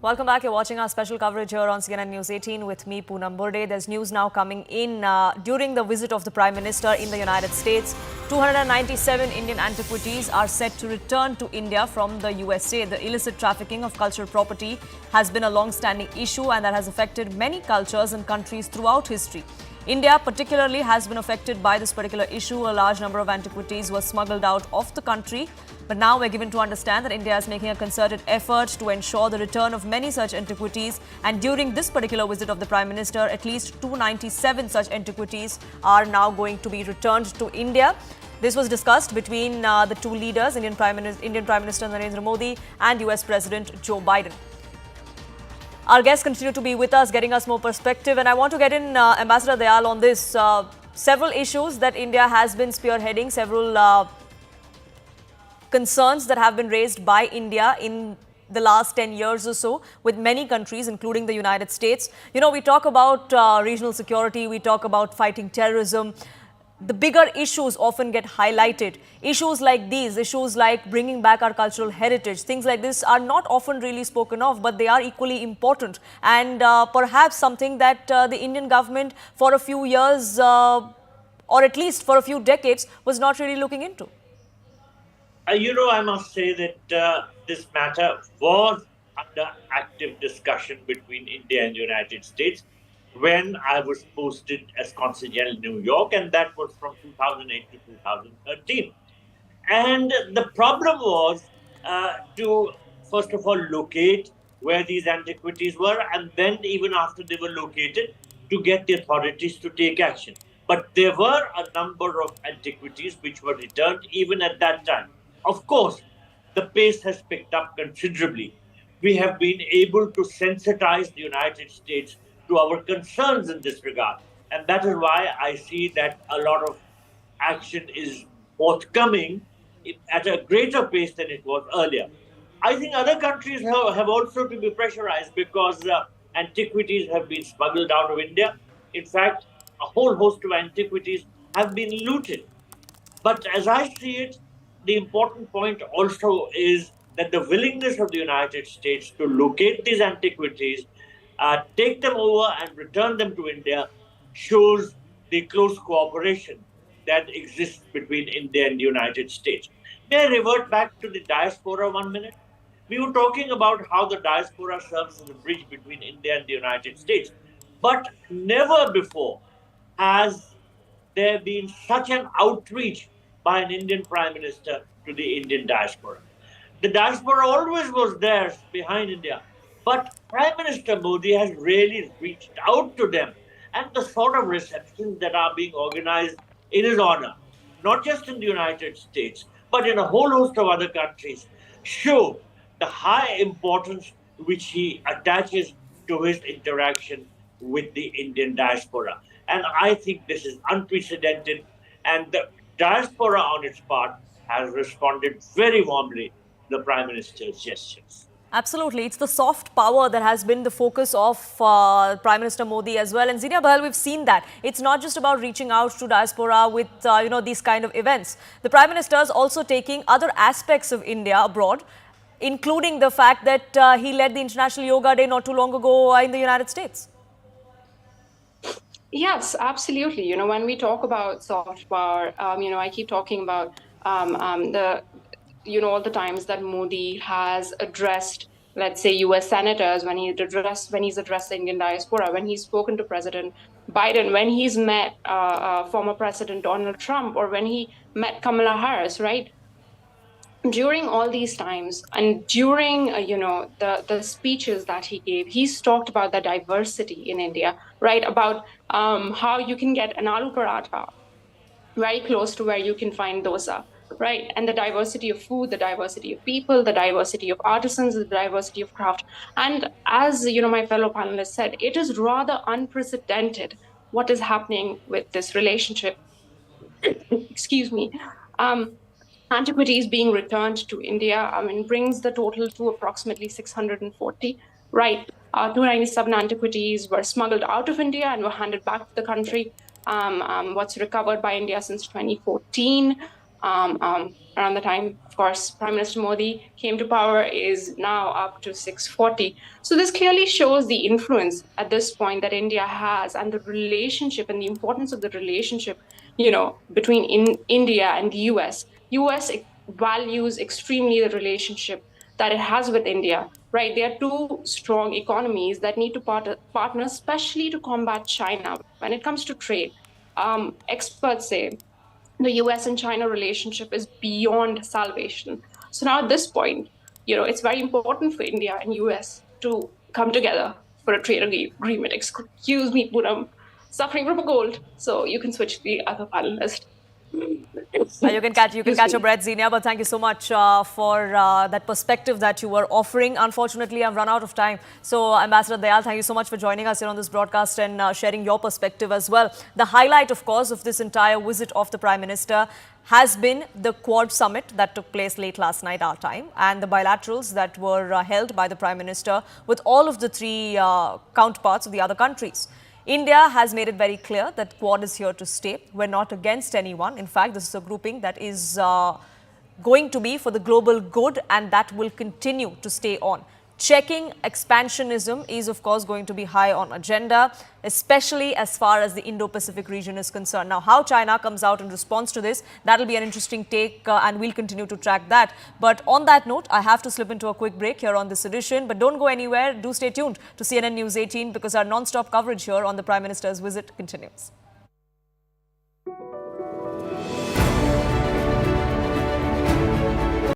Welcome back. You're watching our special coverage here on CNN News 18 with me, Poonam Burde. There's news now coming in during the visit of the Prime Minister in the United States. 297 Indian antiquities are set to return to India from the USA. The illicit trafficking of cultural property has been a long-standing issue and that has affected many cultures and countries throughout history. India particularly has been affected by this particular issue. A large number of antiquities were smuggled out of the country. But now we're given to understand that India is making a concerted effort to ensure the return of many such antiquities. And during this particular visit of the Prime Minister, at least 297 such antiquities are now going to be returned to India. This was discussed between the two leaders, Indian Prime Minister Narendra Modi and US President Joe Biden. Our guests continue to be with us, getting us more perspective. And I want to get in Ambassador Dayal on this. Several issues that India has been spearheading, several concerns that have been raised by India in the last 10 years or so with many countries, including the United States. You know, we talk about regional security, we talk about fighting terrorism. The bigger issues often get highlighted. Issues like these, issues like bringing back our cultural heritage, things like this are not often really spoken of, but they are equally important. And perhaps something that the Indian government for a few years, or at least for a few decades, was not really looking into. I must say that this matter was under active discussion between India and the United States when I was posted as Consul General in New York, and that was from 2008 to 2013. And the problem was to, first of all, locate where these antiquities were, and then even after they were located, to get the authorities to take action. But there were a number of antiquities which were returned even at that time. Of course, the pace has picked up considerably. We have been able to sensitize the United States to our concerns in this regard. And that is why I see that a lot of action is forthcoming at a greater pace than it was earlier. I think other countries have also to be pressurized because antiquities have been smuggled out of India. In fact, a whole host of antiquities have been looted. But as I see it, the important point also is that the willingness of the United States to locate these antiquities, take them over and return them to India shows the close cooperation that exists between India and the United States. May I revert back to the diaspora 1 minute? We were talking about how the diaspora serves as a bridge between India and the United States. But never before has there been such an outreach by an Indian Prime Minister to the Indian diaspora. The diaspora always was there behind India, but Prime Minister Modi has really reached out to them, and the sort of receptions that are being organized in his honor, not just in the United States, but in a whole host of other countries, show the high importance which he attaches to his interaction with the Indian diaspora. And I think this is unprecedented, and the diaspora on its part has responded very warmly to the Prime Minister's gestures. Absolutely. It's the soft power that has been the focus of Prime Minister Modi as well. And Zinia Bahal, we've seen that. It's not just about reaching out to diaspora with, these kind of events. The Prime Minister is also taking other aspects of India abroad, including the fact that he led the International Yoga Day not too long ago in the United States. Yes, absolutely. When we talk about soft power, I keep talking about all the times that Modi has addressed, let's say, U.S. senators, when he's addressed the Indian diaspora, when he's spoken to President Biden, when he's met former President Donald Trump, or when he met Kamala Harris, right? During all these times and during, the speeches that he gave, he's talked about the diversity in India, right? About how you can get an aloo paratha very close to where you can find dosa, right? And the diversity of food, the diversity of people, the diversity of artisans, the diversity of craft. And as, my fellow panelists said, it is rather unprecedented what is happening with this relationship. Excuse me. Antiquities being returned to India, brings the total to approximately 640, right? 297 antiquities were smuggled out of India and were handed back to the country. What's recovered by India since 2014 around the time, of course, Prime Minister Modi came to power, is now up to 640. So this clearly shows the influence at this point that India has, and the relationship and the importance of the relationship, between India and the US. US values extremely the relationship that it has with India, right? They are two strong economies that need to partner, especially to combat China when it comes to trade. Experts say the US and China relationship is beyond salvation. So now at this point, it's very important for India and US to come together for a trade agreement. Excuse me, Poonam, suffering from a cold, so you can switch to the other panelist. You can Excuse catch your me. breath, Zenia, but thank you so much for that perspective that you were offering. Unfortunately, I've run out of time. So, Ambassador Dayal, thank you so much for joining us here on this broadcast and sharing your perspective as well. The highlight, of course, of this entire visit of the Prime Minister has been the Quad Summit that took place late last night, our time, and the bilaterals that were held by the Prime Minister with all of the three counterparts of the other countries. India has made it very clear that Quad is here to stay. We're not against anyone. In fact, this is a grouping that is going to be for the global good, and that will continue to stay on. Checking expansionism is, of course, going to be high on agenda, especially as far as the Indo-Pacific region is concerned. Now, how China comes out in response to this, that'll be an interesting take, and we'll continue to track that. But on that note, I have to slip into a quick break here on this edition. But don't go anywhere. Do stay tuned to CNN News 18 because our non-stop coverage here on the Prime Minister's visit continues.